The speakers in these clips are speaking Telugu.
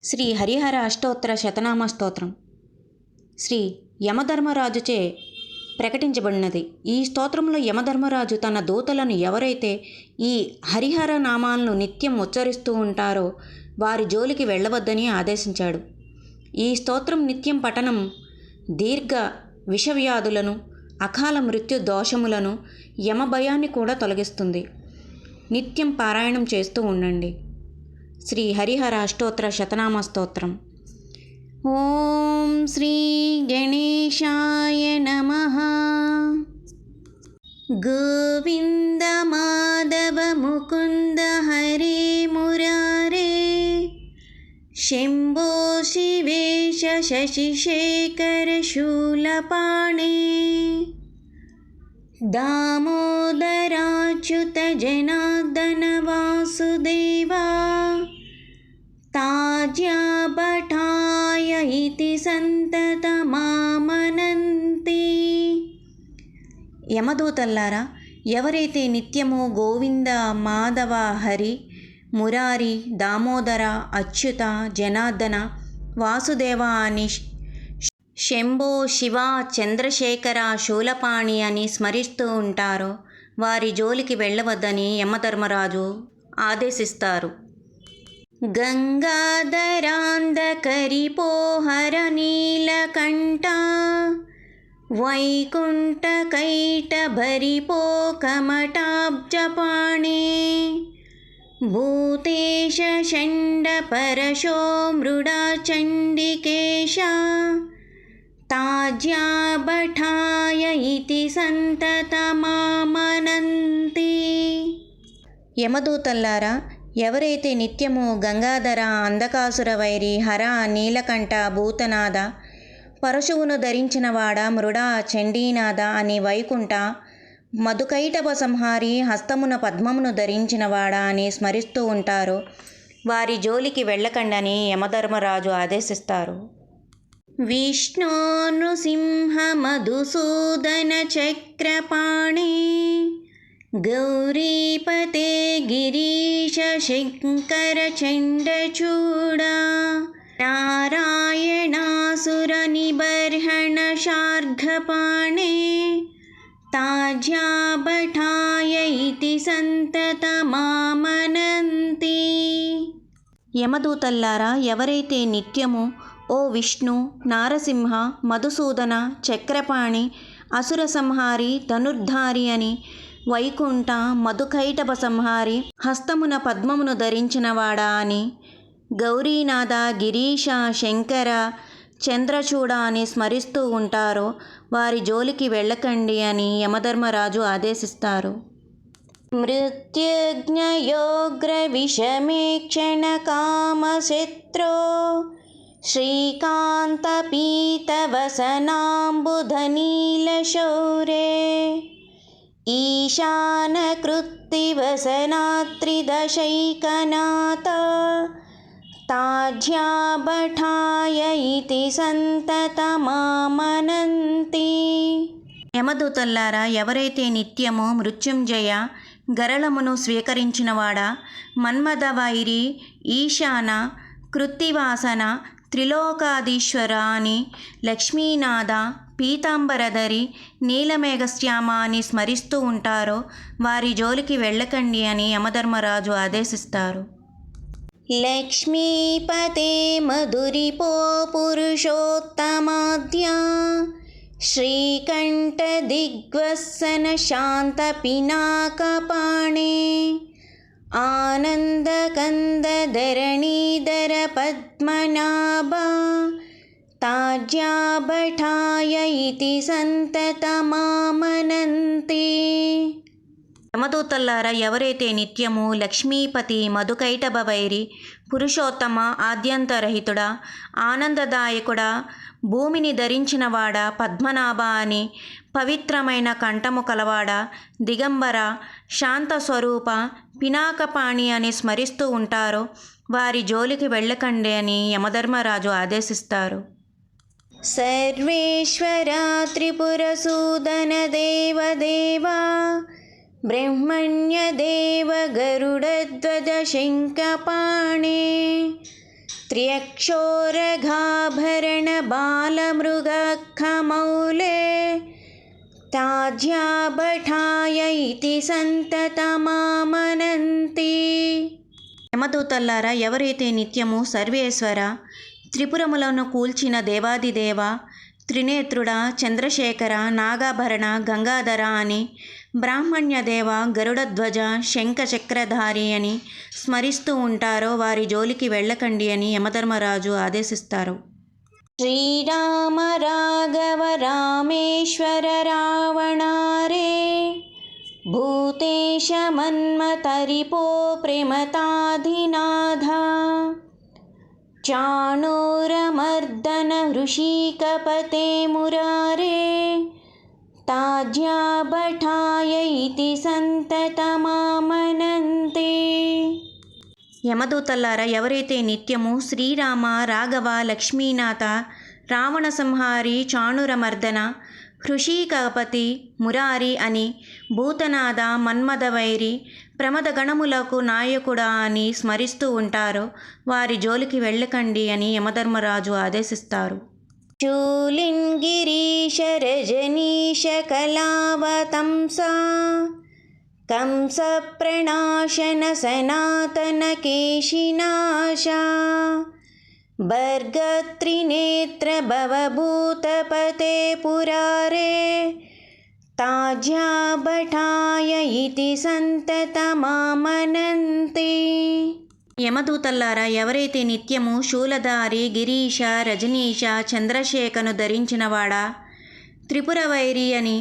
శ్రీ హరిహర అష్టోత్తర శతనామ స్తోత్రం శ్రీ యమధర్మరాజుచే ప్రకటించబడినది. ఈ స్తోత్రంలో యమధర్మరాజు తన దూతలను ఎవరైతే ఈ హరిహర నామాలను నిత్యం ఉచ్చరిస్తూ ఉంటారో వారి జోలికి వెళ్ళవద్దని ఆదేశించాడు. ఈ స్తోత్రం నిత్యం పఠనం దీర్ఘ విషవ్యాధులను, అకాల మృత్యు దోషములను, యమభయాన్ని కూడా తొలగిస్తుంది. నిత్యం పారాయణం చేస్తూ ఉండండి. శ్రీ హరిహర అష్టోత్తర శతనామ స్తోత్రం. ఓం శ్రీ గణేశాయ నమః. గోవింద మాధవ ముకుంద హరే మురారే, శంభో శివేశ శశిశేఖర శూలపాణే, దామోదరాచ్యుత జనార్దన వాసుదేవా, తాజ్యాభటాయ ఇతి సంతతమామనంతి. యమదూతల్లారా, ఎవరైతే నిత్యము గోవింద మాధవ హరి మురారి దామోదర అచ్యుత జనార్దన వాసుదేవ అని, శంభో శివ చంద్రశేఖర శూలపాణి అని స్మరిస్తూ ఉంటారో వారి జోలికి వెళ్ళవద్దని యమధర్మరాజు ఆదేశిస్తారు. గంగాధరాంధకరిపోహర నీలకంఠ, వైకుంఠకైటభరిపో కమటాబ్జపాణే, భూతేశ షండపరశో మృడా చండికేశ, తాజ్యాభటాయ ఇతి సంతతమామనంతి. యమదూతల్లారా, ఎవరైతే నిత్యము గంగాధర అంధకాసుర వైరి హర నీలకంఠ భూతనాథ పరశువును ధరించినవాడ మృడా చండీనాథ అని వైకుంఠ మధుకైటభ సంహారి హస్తమున పద్మమును ధరించినవాడ అని స్మరిస్తూ ఉంటారో వారి జోలికి వెళ్ళకండని యమధర్మరాజు ఆదేశిస్తారు. విష్ణు నృసింహ మధుసూదన చక్రపాణి, గౌరీపతే గిరీశ శంకర చండచూడా, నారాయణాసుర నిబర్హణ శార్ఘపాణే, తాజ్యాభటాయ ఇతి సంతతమామనంతి. యమదూతల్లారా, ఎవరైతే నిత్యము ఓ విష్ణు నారసింహ మధుసూదన చక్రపాణి అసుర సంహారి ధనుర్ధారి అని, వైకుంఠ మధుకైటభ సంహారి హస్తమున పద్మమును ధరించినవాడా అని, గౌరీనాథ గిరీశ శంకర చంద్రచూడ అని స్మరిస్తూ ఉంటారో వారి జోలికి వెళ్ళకండి అని యమధర్మరాజు ఆదేశిస్తారు. మృత్యుజ్ఞయోగ్ర విషమేక్షణ కామశత్రో, శ్రీకాంత పీతవసనాంబుధనీలశౌరే, ఈశాన కృత్తివసనాత్రిదశైకనాథ, తాజ్యాభటాయ ఇతి సంతతమామనంతి. యమదూతల్లారా, ఎవరైతే నిత్యము మృత్యుంజయ గరళమును స్వీకరించినవాడా మన్మథ వైరి ఈశాన కృత్తివాసన త్రిలోకాధీశ్వర అని, లక్ష్మీనాథ పీతాంబరధరి నీలమేఘశ్యామ అని స్మరిస్తూ ఉంటారో వారి జోలికి వెళ్ళకండి అని యమధర్మరాజు ఆదేశిస్తారు. లక్ష్మీపతే మధురిపో పురుషోత్తమాద్య, శ్రీకంఠ దిగ్వసన శాంత పినాకపాణే, ఆనందకంద ధరణీధర పద్మనాభ, తాజ్యాభటాయ ఇతి సంతతమామనంతి. యమదూతల్లారా, ఎవరైతే నిత్యము లక్ష్మీపతి మధుకైటభ వైరి పురుషోత్తమ ఆద్యంతరహితుడా ఆనందదాయకుడా భూమిని ధరించినవాడ పద్మనాభ అని, పవిత్రమైన కంఠము కలవాడ దిగంబర శాంత స్వరూప పినాకపాణి అని స్మరిస్తూ ఉంటారో వారి జోలికి వెళ్ళకండి అని యమధర్మరాజు ఆదేశిస్తారు. సర్వేశ్వర త్రిపురసూదన దేవదేవా, ब्रह्मण्यदेव गरुडध्वज शङ्खपाणे त्र्यक्षोरघाभरणबालमृगखमौले ताज्याभठाय इति సంతతమామనంతి. యమదూతల్లారా, ఎవరైతే నిత్యము సర్వేశ్వర, త్రిపురములను కూల్చిన దేవాదిదేవ, త్రినేత్రుడ, చంద్రశేఖర, నాగాభరణ, గంగాధర అని, బ్రాహ్మణ్యదేవ, గరుడధ్వజ, శంఖచక్రధారి అని స్మరిస్తూ ఉంటారో వారి జోలికి వెళ్ళకండి అని యమధర్మరాజు ఆదేశిస్తారు. శ్రీరామ రాఘవ రామేశ్వర రావణారే భూతేశ మన్మథరిపో ప్రేమతాధినాథ చాణూరమర్దన హృషీకపతే మురారే తాజ్యాభటాయ ఇతి సంతతమామనంతే. యమదూతల్లారా, ఎవరైతే నిత్యము శ్రీరామ రాఘవ లక్ష్మీనాథ రావణ సంహారి చాణురమర్దన హృషీకపతి మురారి అని, భూతనాథ మన్మథవైరి ప్రమదగణములకు నాయకుడా అని స్మరిస్తూ ఉంటారో వారి జోలికి వెళ్ళకండి అని యమధర్మరాజు ఆదేశిస్తారు. శూలిన్ గిరీశ రజనీశ కళావతంసా కంస ప్రణాశన సనాతన కేశినాశా భర్గత్రినేత్ర భవభూతపతే పురారే తాజ్యాభటాయ ఇతి సంతతమామనంతి. యమదూతల్లారా, ఎవరైతే నిత్యము శూలధారి గిరీశ రజనీశ చంద్రశేఖను ధరించినవాడా, త్రిపురవైరి అని,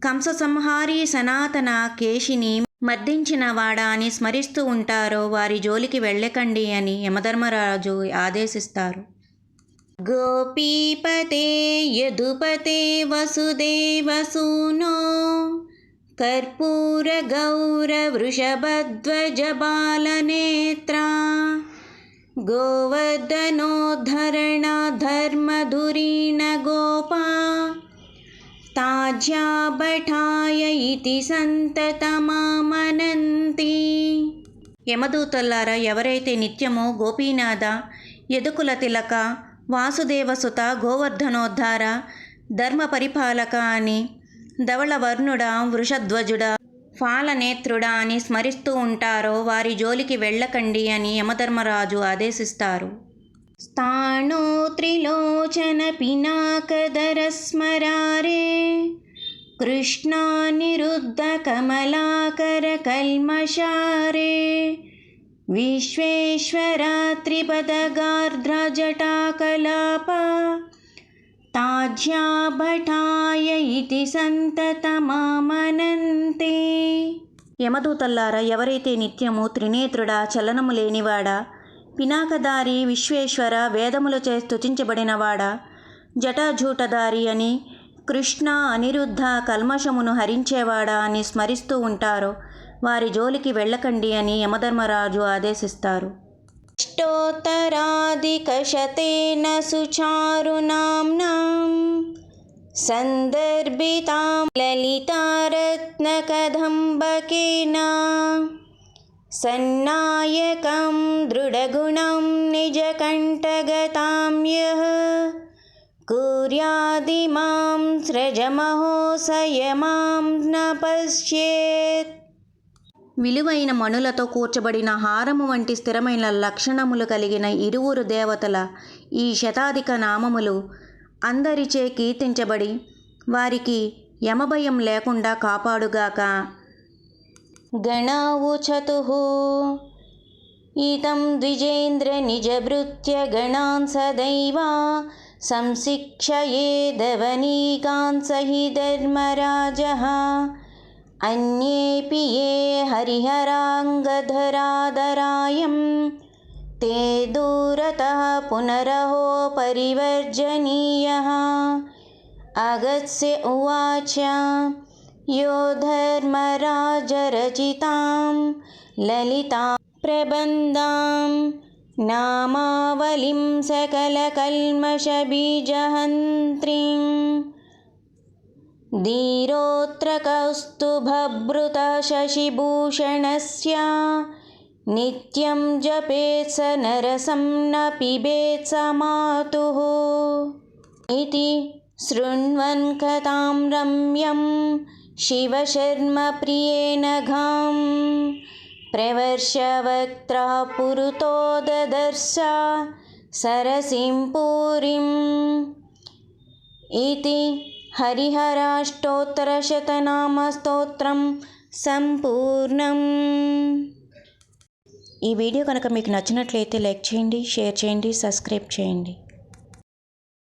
కంస సంహారి సనాతన కేశిని మర్దించినవాడా అని స్మరిస్తూ ఉంటారో వారి జోలికి వెళ్ళకండి అని యమధర్మరాజు ఆదేశిస్తారు. గోపీపతే యదుపతే వసుదేవసూనో కర్పూర గౌర వృషభధ్వజ బాలనేత్ర గోవర్ధనోద్ధరణ ధర్మధురీణ గోపా తాజ్యాభటాయ ఇతి సంతతమామనంతి. యమదూతల్లారా, ఎవరైతే నిత్యము గోపీనాథ, యదుకుల తిలక, వాసుదేవసుత, గోవర్ధనోద్ధార, ధర్మ పరిపాలక అని, ధవళవర్ణుడ, వృషధ్వజుడ, ఫాలనేత్రుడ అని స్మరిస్తూ ఉంటారో వారి జోలికి వెళ్ళకండి అని యమధర్మరాజు ఆదేశిస్తారు. స్థాణో త్రిలోచన పినాకధర స్మరారే కృష్ణానిరుద్ధ కమలాకర కల్మషారే విశ్వేశ్వరా త్రిపదగార్ధ్ర జటాకలాప తాజ్యాభటాయ ఇతి సంతతమామనంతే. యమదూతల్లారా, ఎవరైతే నిత్యము త్రినేత్రుడ, చలనము లేనివాడా, పినాకధారి, విశ్వేశ్వర, వేదములచే స్తుతించబడినవాడా, జటాజూటధారి అని, కృష్ణ అనిరుద్ధ కల్మషమును హరించేవాడా అని స్మరిస్తూ ఉంటారో వారి జోలికి వెళ్ళకండి అని యమధర్మరాజు ఆదేశిస్తారు. అష్టోత్తరాధికశతేన సుచారునామ్నాం సందర్భితాం లలితారత్నకదంబకేన సన్నాయకం దృఢగుణం నిజకంఠగతాం యః కుర్యాదిమాం సృజమహో సయమాం న పశ్యేత్. విలువైన మణులతో కూర్చబడిన హారము వంటి స్థిరమైన లక్షణములు కలిగిన ఇరువురు దేవతల ఈ శతాధిక నామములు అందరిచే కీర్తించబడి వారికి యమభయం లేకుండా కాపాడుగాక. గణావుచతుః ఇదం ద్విజేంద్ర నిజభృత్య గణాన్ సదైవా సంశిక్షయేదవనీకాన్ సహి ధర్మరాజః అన్యేపి యే హరిహరాంగధరాధరాయం తే దూరతః పునరహో పరివర్జనీయః. అగస్త్య ఉవాచ యో ధర్మరాజరచితాం లలితాం ప్రబంధాం నామావళిం సకలకల్మషబీజహంత్రీం ధీరోత్ర కౌస్తుభభృత శశిభూషణస్య नित्यं जपेत् स नरसं न पिबेत् स मातुः इति शृण्वन् कथां रम्यं शिवशर्मप्रियेण घां प्रवर्षवक्त्रः पुरतो ददर्श सरसिं पुरीम् इति హరిహరాష్టోత్తరశతనామస్తోత్రం సంపూర్ణం. ఈ వీడియో కనుక మీకు నచ్చినట్లయితే లైక్ చేయండి, షేర్ చేయండి, సబ్స్క్రైబ్ చేయండి.